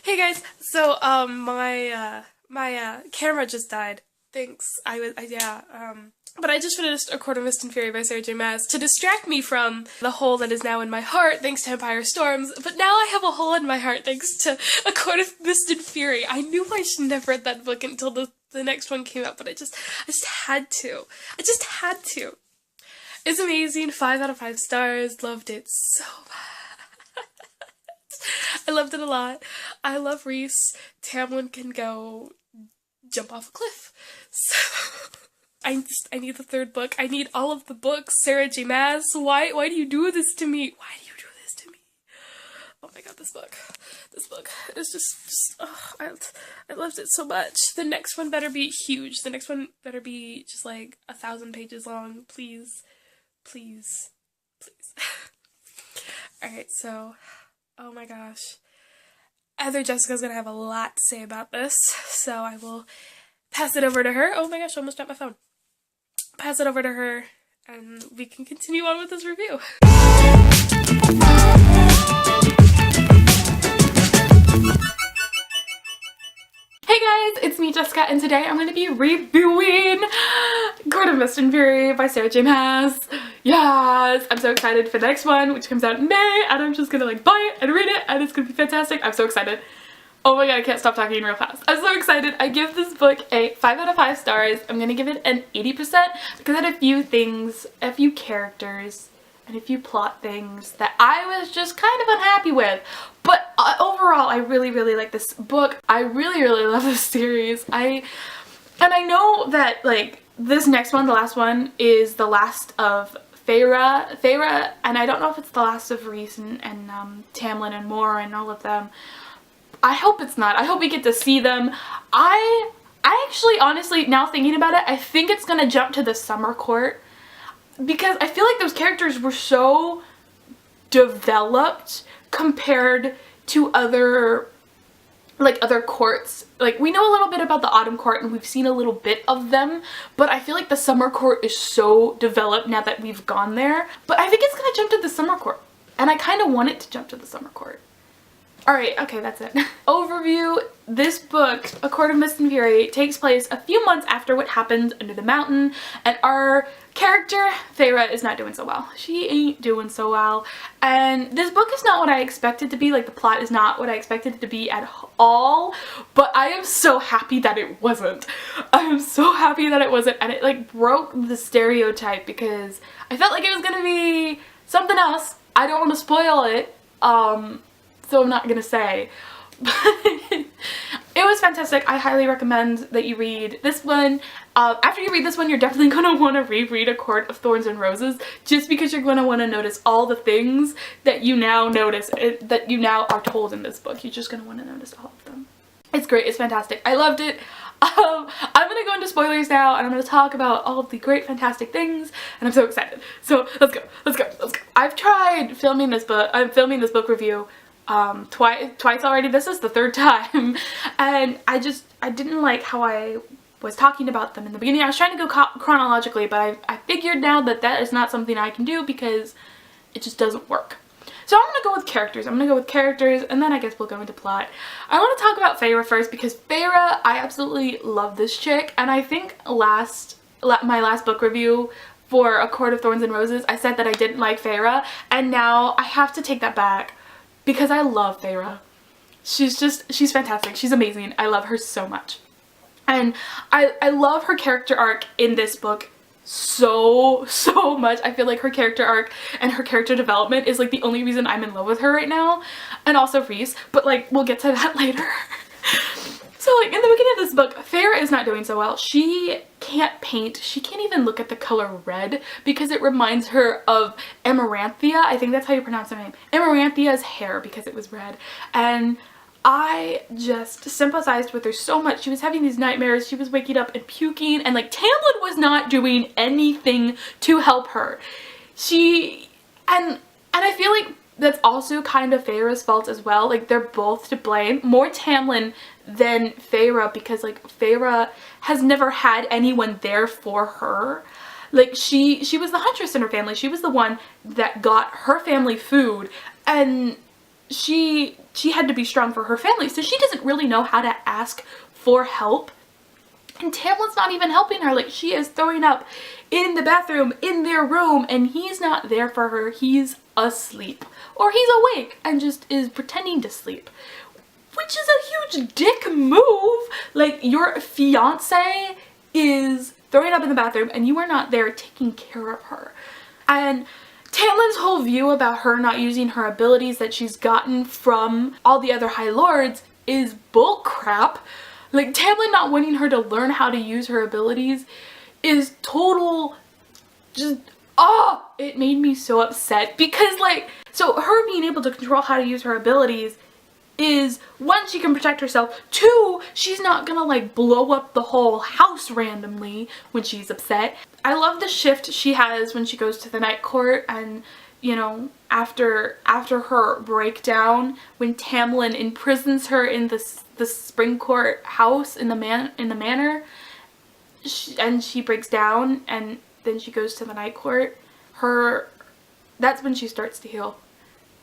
Hey guys, so my camera just died. Thanks. But I just finished A Court of Mist and Fury by Sarah J. Maas to distract me from the hole that is now in my heart thanks to Empire Storms. But now I have a hole in my heart thanks to A Court of Mist and Fury. I knew I shouldn't have read that book until the next one came out, but I just had to. I just had to. It's amazing. 5 out of 5 stars. Loved it so much. I loved it a lot. I love Reese. Tamlin can go jump off a cliff. So I need the third book. I need all of the books. Sarah J. Maas, why do you do this to me? Why do you do this to me? Oh my god, this book is just I loved it so much. The next one better be huge. The next one better be just like 1,000 pages long. Please. Please. Please. Alright, so oh my gosh. Either Jessica's gonna have a lot to say about this, so I will pass it over to her. Oh my gosh, I almost dropped my phone. Pass it over to her, and we can continue on with this review. Hey guys, it's me, Jessica, and today I'm going to be reviewing Court of Mist and Fury by Sarah J. Maas. Yes! I'm so excited for the next one, which comes out in May, and I'm just gonna like buy it and read it, and it's gonna be fantastic. I'm so excited. Oh my god, I can't stop talking real fast. I'm so excited. I give this book a 5 out of 5 stars. I'm gonna give it an 80% because it had a few things, a few characters, and a few plot things that I was just kind of unhappy with. But overall, I really like this book. I really love this series. And I know that like this next one, the last one, is the last of Feyre, and I don't know if it's the last of Reese and Tamlin and Mor and all of them. I hope it's not. I hope we get to see them. I actually, honestly, now thinking about it, I think it's gonna jump to the Summer Court because I feel like those characters were so developed compared to other courts. Like, we know a little bit about the Autumn Court and we've seen a little bit of them, but I feel like the Summer Court is so developed now that we've gone there. But I think it's gonna jump to the Summer Court, and I kind of want it to jump to the Summer Court. Alright, okay, that's it. Overview. This book, A Court of Mist and Fury, takes place a few months after what happened under the mountain, and our character, Feyre, is not doing so well. She ain't doing so well, and this book is not what I expected to be. Like, the plot is not what I expected it to be at all, but I am so happy that it wasn't. I am so happy that it wasn't, and it like broke the stereotype because I felt like it was gonna be something else. I don't want to spoil it, so I'm not gonna say, but it was fantastic. I highly recommend that you read this one. After you read this one, you're definitely gonna want to reread A Court of Thorns and Roses, just because you're gonna want to notice all the things that you now notice, that you now are told in this book. You're just gonna want to notice all of them. It's great. It's fantastic. I loved it. I'm gonna go into spoilers now, and I'm gonna talk about all of the great, fantastic things, and I'm so excited. So let's go. I've tried filming this book. I'm filming this book review twice already. This is the third time, and I didn't like how I was talking about them in the beginning. I was trying to go chronologically, but I figured now that that is not something I can do because it just doesn't work. So I'm gonna go with characters. And then I guess we'll go into plot. I want to talk about Feyre first because Feyre, I absolutely love this chick, and I think my last book review for A Court of Thorns and Roses, I said that I didn't like Feyre, and now I have to take that back. Because I love Feyre. She's fantastic. She's amazing. I love her so much. And I love her character arc in this book so much. I feel like her character arc and her character development is like the only reason I'm in love with her right now. And also Reese, but like we'll get to that later. So like in the beginning of this book, Feyre is not doing so well. She can't paint. She can't even look at the color red because it reminds her of Amaranthia. I think that's how you pronounce her name. Amaranthia's hair because it was red. And I just sympathized with her so much. She was having these nightmares. She was waking up and puking, and like Tamlin was not doing anything to help her. And I feel like that's also kind of Feyre's fault as well. Like, they're both to blame. More Tamlin than Feyre, because like Feyre has never had anyone there for her. Like, she was the huntress in her family. She was the one that got her family food, and she had to be strong for her family, so she doesn't really know how to ask for help. And Tamlin's not even helping her. Like, she is throwing up in the bathroom in their room, and he's not there for her. He's asleep, or he's awake and just is pretending to sleep, which is a huge dick move. Like, your fiance is throwing up in the bathroom and you are not there taking care of her. And Tamlin's whole view about her not using her abilities that she's gotten from all the other High Lords is bullcrap. Like, Tamlin not wanting her to learn how to use her abilities is total just, oh, it made me so upset. Because, like, so her being able to control how to use her abilities is, one, she can protect herself, two, she's not gonna like blow up the whole house randomly when she's upset. I love the shift she has when she goes to the night court, and you know, after her breakdown, when Tamlin imprisons her in the spring court house in the manor, and she breaks down, and then she goes to the night court, that's when she starts to heal.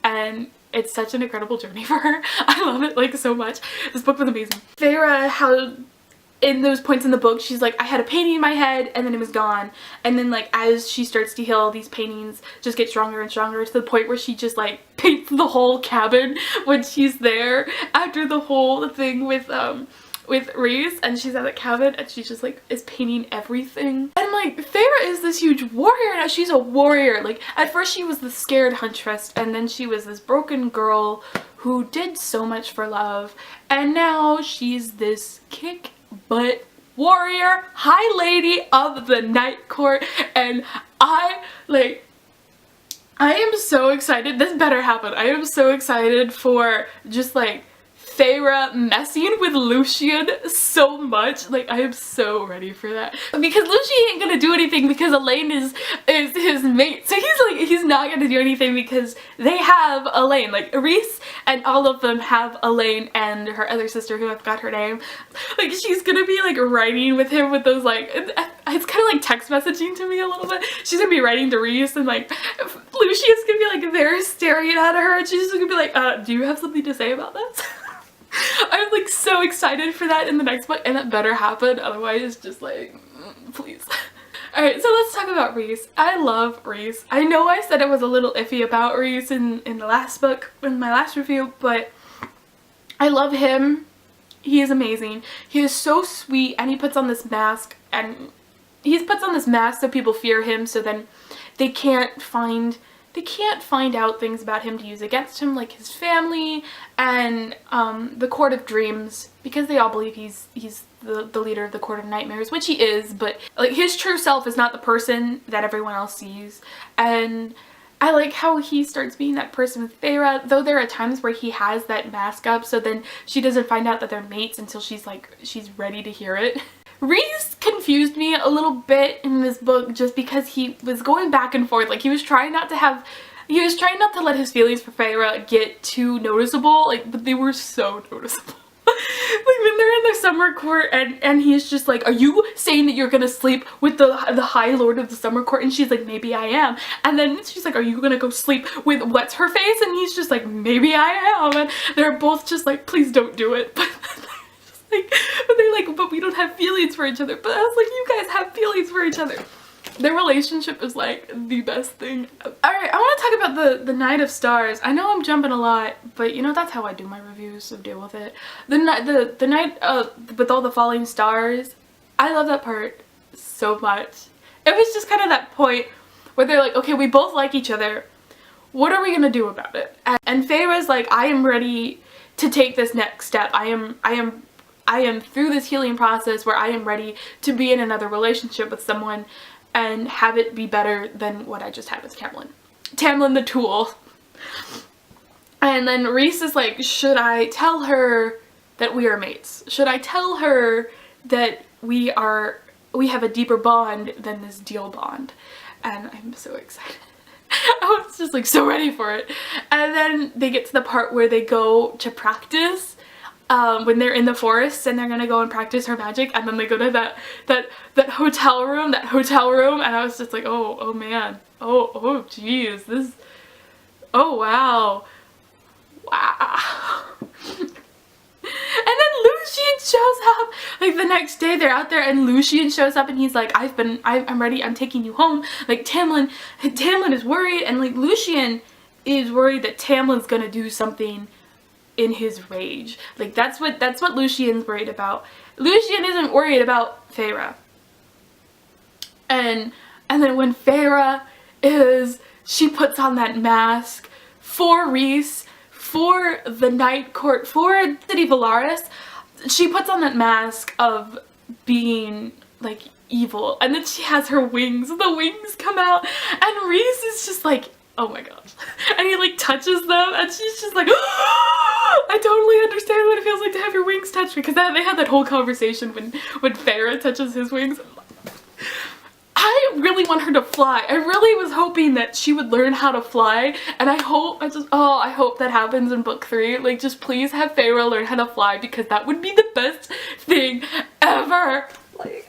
And it's such an incredible journey for her. I love it like so much. This book was amazing. Feyre, how in those points in the book she's like, I had a painting in my head and then it was gone, and then like as she starts to heal, these paintings just get stronger and stronger to the point where she just like paints the whole cabin when she's there after the whole thing with Rhys, and she's at the cabin and she just like is painting everything. And like, Feyre is this huge warrior now. She's a warrior. Like, at first she was the scared huntress, and then she was this broken girl who did so much for love, and now she's this kick-butt warrior, high lady of the night court. And I am so excited. This better happen. I am so excited for just like Feyre messing with Lucien so much. Like, I am so ready for that, because Lucien ain't gonna do anything because Elaine is his mate, so he's not gonna do anything because they have Elaine. Like, Rhys and all of them have Elaine and her other sister, who I forgot her name. Like, she's gonna be like writing with him with those like, it's kind of like text messaging to me a little bit. She's gonna be writing to Rhys, and like Lucien's gonna be like there staring at her, and she's just gonna be like, do you have something to say about this? I'm like so excited for that in the next book, and it better happen, otherwise it's just like, please. Alright, so let's talk about Rhys. I love Rhys. I know I said I was a little iffy about Rhys in the last book, in my last review, but I love him. He is amazing. He is so sweet, and he puts on this mask, and he puts on this mask so people fear him, so then they can't find out things about him to use against him, like his family and the Court of Dreams, because they all believe he's the leader of the Court of Nightmares, which he is, but like his true self is not the person that everyone else sees. And I like how he starts being that person with Feyre, though there are times where he has that mask up, so then she doesn't find out that they're mates until she's ready to hear it. Rhys confused me a little bit in this book just because he was going back and forth. Like, he was trying not to let his feelings for Feyre get too noticeable, like, but they were so noticeable. Like, when they're in the summer court and he's just like, are you saying that you're gonna sleep with the High Lord of the summer court? And she's like, maybe I am. And then she's like, are you gonna go sleep with what's her face? And he's just like, maybe I am. And they're both just like, please don't do it. But they're like, but we don't have feelings for each other. But I was like, you guys have feelings for each other. Their relationship is like the best thing. Alright, I want to talk about the Night of Stars. I know I'm jumping a lot, but you know, that's how I do my reviews, so deal with it. The night with all the falling stars, I love that part so much. It was just kind of that point where they're like, okay, we both like each other. What are we gonna do about it? And Feyre's like, I am ready to take this next step. I am through this healing process where I am ready to be in another relationship with someone and have it be better than what I just had with Tamlin. Tamlin the tool. And then Rhys is like, should I tell her that we are mates? Should I tell her that we have a deeper bond than this deal bond? And I'm so excited. I was just like so ready for it. And then they get to the part where they go to practice. When they're in the forest and they're gonna go and practice her magic, and then they go to that hotel room, and I was just like, oh man, oh geez, oh wow, wow. And then Lucien shows up, like the next day they're out there and Lucien shows up and he's like, I'm ready, I'm taking you home. Like Tamlin is worried, and like Lucien is worried that Tamlin's gonna do something in his rage. Like that's what Lucien's worried about. Lucien isn't worried about Feyre. And then when Feyre she puts on that mask for Rhys, for the Night Court, for City Valaris, she puts on that mask of being like evil, and then she has her wings, the wings come out, and Rhys is just like, oh my gosh, and he like touches them and she's just like, oh, I totally understand what it feels like to have your wings touched, because they had that whole conversation when Feyre touches his wings. I really want her to fly. I really was hoping that she would learn how to fly, and I hope that happens in book 3. Like, just please have Feyre learn how to fly, because that would be the best thing ever. Like,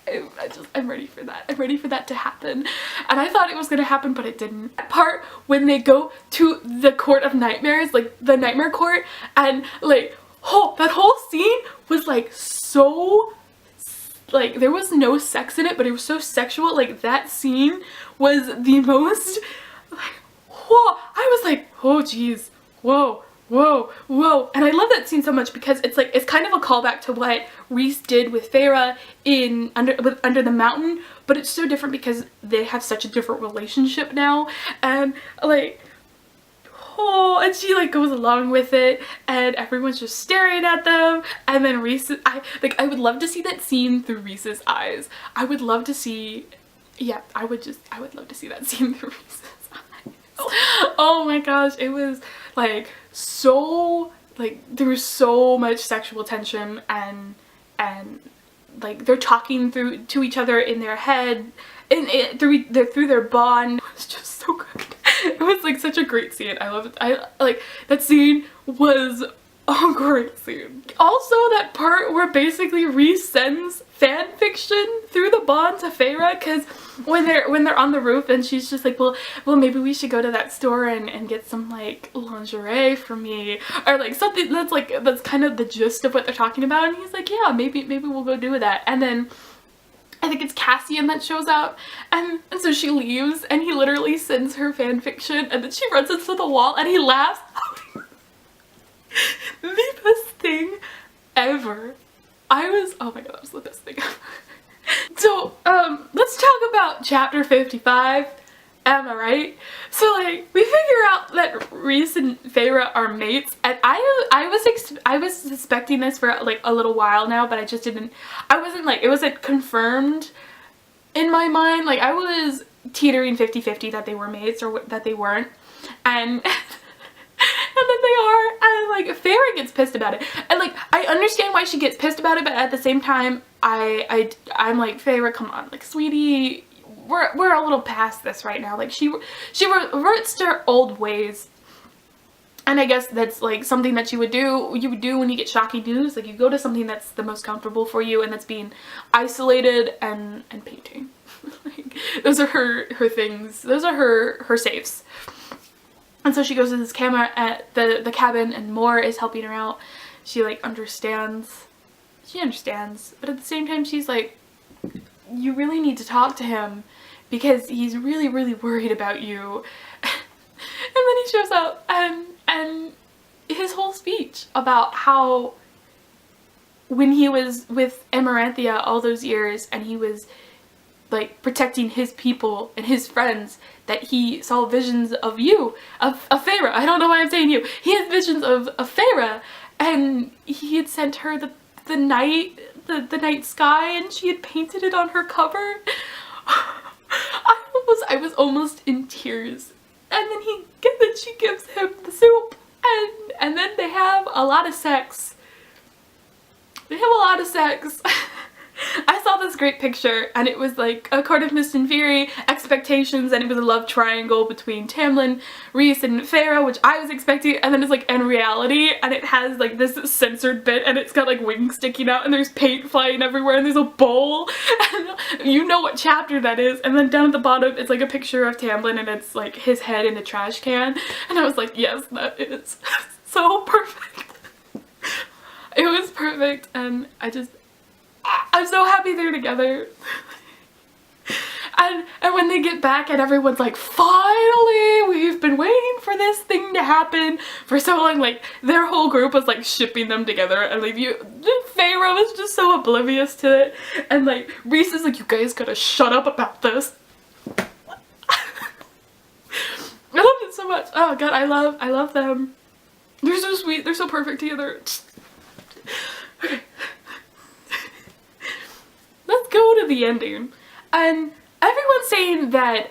I'm ready for that. I'm ready for that to happen. And I thought it was gonna happen, but it didn't. That part when they go to the Court of Nightmares, like the Nightmare Court, and like, that whole scene was like so, like, there was no sex in it, but it was so sexual. Like, that scene was the most, like, whoa, I was like, oh geez, whoa, whoa, whoa. And I love that scene so much because it's like, it's kind of a callback to what Rhys did with Feyre in Under the Mountain, but it's so different because they have such a different relationship now. And like, oh, and she like goes along with it, and everyone's just staring at them. And then Rhys, I would love to see that scene through Rhys's eyes. I would love to see, yeah, I would love to see that scene through Rhys's eyes. Oh my gosh, it was like so, like there was so much sexual tension, and like they're talking to each other in their head, and through their bond. It was just so good. It was like such a great scene. I love it. I like that scene was a great scene. Also, that part where basically Rhys sends fan fiction through the bond to Feyre, because when they're on the roof and she's just like, well maybe we should go to that store and get some like lingerie for me, or like something that's kind of the gist of what they're talking about, and he's like, yeah, maybe we'll go do that. And then I think it's Cassian that shows up, and so she leaves and he literally sends her fan fiction, and then she runs into the wall and he laughs. The best thing ever. Oh my god, that was the best thing ever. So, let's talk about chapter 55. Am I right? So like, we figure out that Rhys and Feyre are mates, and I was suspecting this for like a little while now, but it wasn't confirmed in my mind. Like, I was teetering 50-50 that they were mates or that they weren't, and and then they are, and like Feyre gets pissed about it, and like I understand why she gets pissed about it, but at the same time I'm like, Feyre, come on, like sweetie, we're a little past this right now. Like she reverts to her old ways, and I guess that's like something that you would do when you get shocking news. Like, you go to something that's the most comfortable for you, and that's being isolated and painting. Like, those are her things. Those are her safes. And so she goes to this camera at the cabin, and Moore is helping her out. She like understands. She understands, but at the same time she's like, you really need to talk to him because he's really, really worried about you. And then he shows up, and his whole speech about how when he was with Amaranthia all those years and he was like protecting his people and his friends, that he saw visions of you, of Feyre. I don't know why I'm saying you. He had visions of Feyre, and he had sent her the night sky, and she had painted it on her cover. I was almost in tears. And then she gives him the soup, and then they have a lot of sex. They have a lot of sex. I saw this great picture, and it was like a Court of Mist and Fury expectations, and it was a love triangle between Tamlin, Rhys, and Feyre, which I was expecting, and then it's like in reality, and it has like this censored bit, and it's got like wings sticking out, and there's paint flying everywhere, and there's a bowl, and you know what chapter that is. And then down at the bottom it's like a picture of Tamlin, and it's like his head in a trash can, and I was like, yes, that is so perfect. It was perfect, and I'm so happy they're together. And when they get back and everyone's like, finally, we've been waiting for this thing to happen for so long. Like, their whole group was like shipping them together, and like Feyre was just so oblivious to it. And like Rhys is like, you guys gotta shut up about this. I love it so much. Oh god, I love them. They're so sweet, they're so perfect together. Okay. Let's go to the ending. And everyone's saying that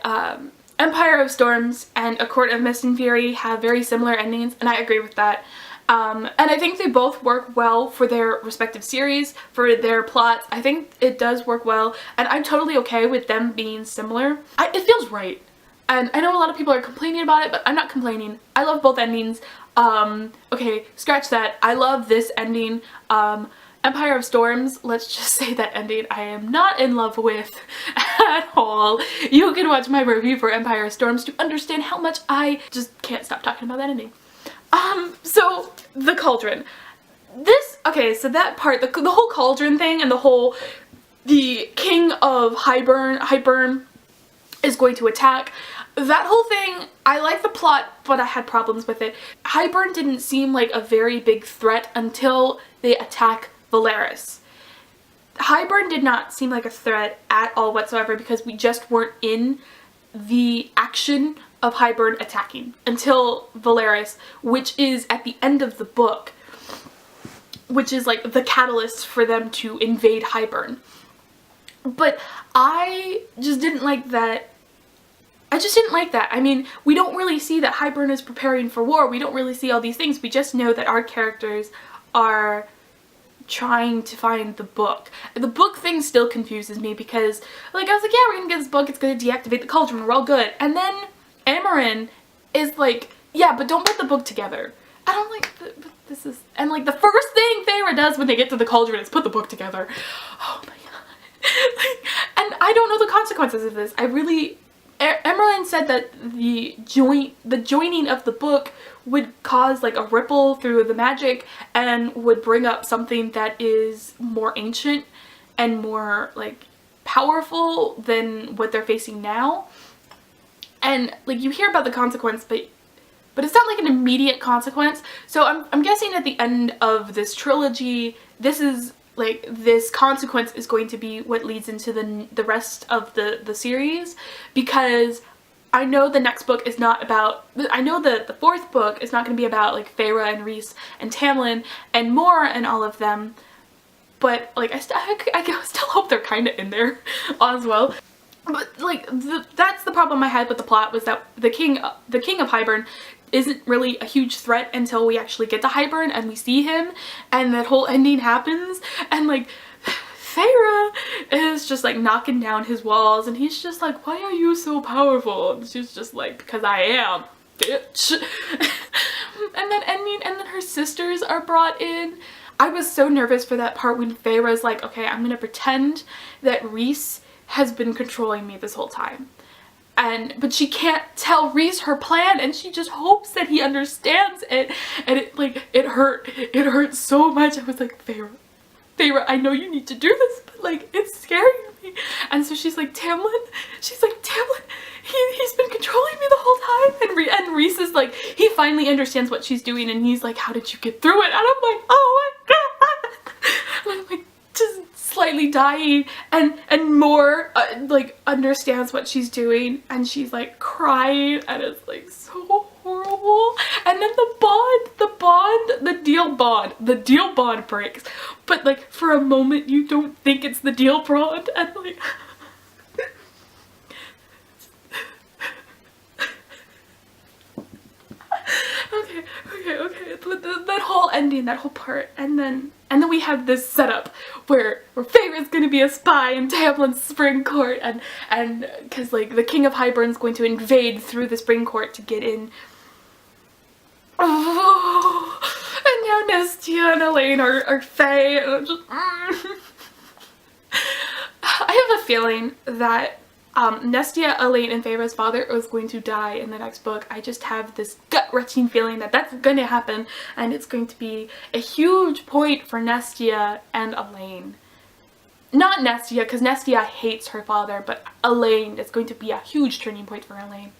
Empire of Storms and A Court of Mist and Fury have very similar endings, and I agree with that. And I think they both work well for their respective series, for their plots. I think it does work well, and I'm totally okay with them being similar. It feels right. And I know a lot of people are complaining about it, but I'm not complaining. I love both endings. Okay, scratch that. I love this ending. Empire of Storms, let's just say that ending I am not in love with at all. You can watch my review for Empire of Storms to understand how much I just can't stop talking about that ending. So the cauldron. Okay, so that part, the whole cauldron thing and the king of Hybern is going to attack. That whole thing, I like the plot, but I had problems with it. Hybern didn't seem like a very big threat until they attack Valeris. Hybern did not seem like a threat at all whatsoever because we just weren't in the action of Hybern attacking until Valeris, which is at the end of the book, which is like the catalyst for them to invade Hybern. But I just didn't like that. I mean, we don't really see that Hybern is preparing for war. We don't really see all these things. We just know that our characters are trying to find the book. The book thing still confuses me because, like, I was like, yeah, we're gonna get this book, it's gonna deactivate the cauldron, we're all good. And then Amarin is like, yeah, but don't put the book together. And I'm like, but this is, and like the first thing Feyre does when they get to the cauldron is put the book together. Oh my god. And I don't know the consequences of this. Amarin said that the joining of the book would cause like a ripple through the magic and would bring up something that is more ancient and more like powerful than what they're facing now. And like you hear about the consequence, but it's not like an immediate consequence. So I'm guessing at the end of this trilogy, this consequence is going to be what leads into the rest of the series, because I know the next book is not about, I know that the fourth book is not going to be about like Feyre and Rhys and Tamlin and Mor and all of them, but like I still hope they're kind of in there as well. But like that's the problem I had with the plot, was that the king of Hybern isn't really a huge threat until we actually get to Hybern and we see him and that whole ending happens, and like Feyre is just like knocking down his walls and he's just like, why are you so powerful? And she's just like, because I am, bitch. And then her sisters are brought in. I was so nervous for that part when Feyre's like, okay, I'm gonna pretend that Rhys has been controlling me this whole time. But she can't tell Rhys her plan, and she just hopes that he understands it. And it hurt so much. I was like, Feyre, I know you need to do this, but like it's scaring me. And so she's like, Tamlin, he's been controlling me the whole time. And Rhys is like, he finally understands what she's doing, and he's like, how did you get through it? And I'm like, oh my god. And I'm like, just slightly dying, and Mor like understands what she's doing, and she's like crying, and it's like so horrible. And then the deal bond breaks, but like for a moment you don't think it's the deal bond, and like okay, that whole ending, that whole part, and then we have this setup where Feyre's gonna be a spy in Tamlin's Spring Court, and because like the King of Hybern's going to invade through the Spring Court to get in. Oh, and now Nestia and Elaine are Fae, and I'm just I have a feeling that Nestia, Elaine, and Feyre's father was going to die in the next book. I just have this gut-wrenching feeling that that's going to happen, and it's going to be a huge point for Nestia and Elaine. Not Nestia, because Nestia hates her father, but Elaine is going to be a huge turning point for Elaine.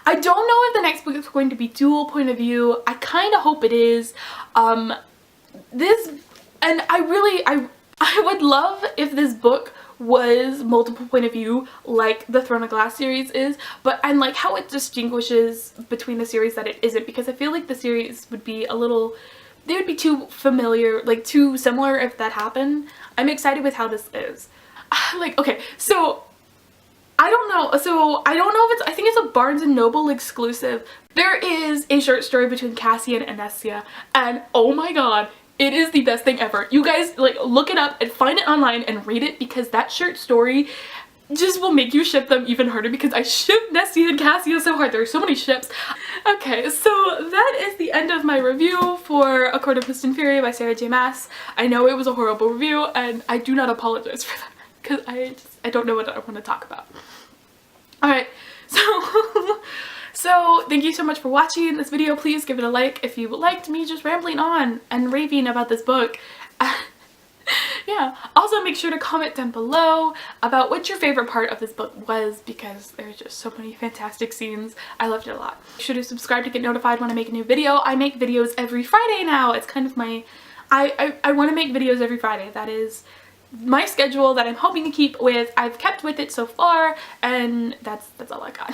I don't know if the next book is going to be dual point of view. I kind of hope it is. And I would love if this book was multiple point of view like the Throne of Glass series is, but I like how it distinguishes between the series that it isn't, because I feel like the series would be a little, they would be too familiar, like too similar if that happened. I'm excited with how this is. Like, okay, so I don't know if it's, I think it's a Barnes & Noble exclusive. There is a short story between Cassian and Nestia, and oh my god, it is the best thing ever. You guys, like, look it up and find it online and read it, because that short story just will make you ship them even harder, because I ship Nestia and Cassian so hard. There are so many ships. Okay, so that is the end of my review for A Court of Mist and Fury by Sarah J. Maas. I know it was a horrible review, and I do not apologize for that, because I don't know what I want to talk about. Alright, so thank you so much for watching this video. Please give it a like if you liked me just rambling on and raving about this book. Yeah, also make sure to comment down below about what your favorite part of this book was, because there's just so many fantastic scenes. I loved it a lot. Make sure to subscribe to get notified when I make a new video. I make videos every Friday now. It's kind of my, I want to make videos every Friday. That is my schedule that I'm hoping to keep with. I've kept with it so far, and that's all I got.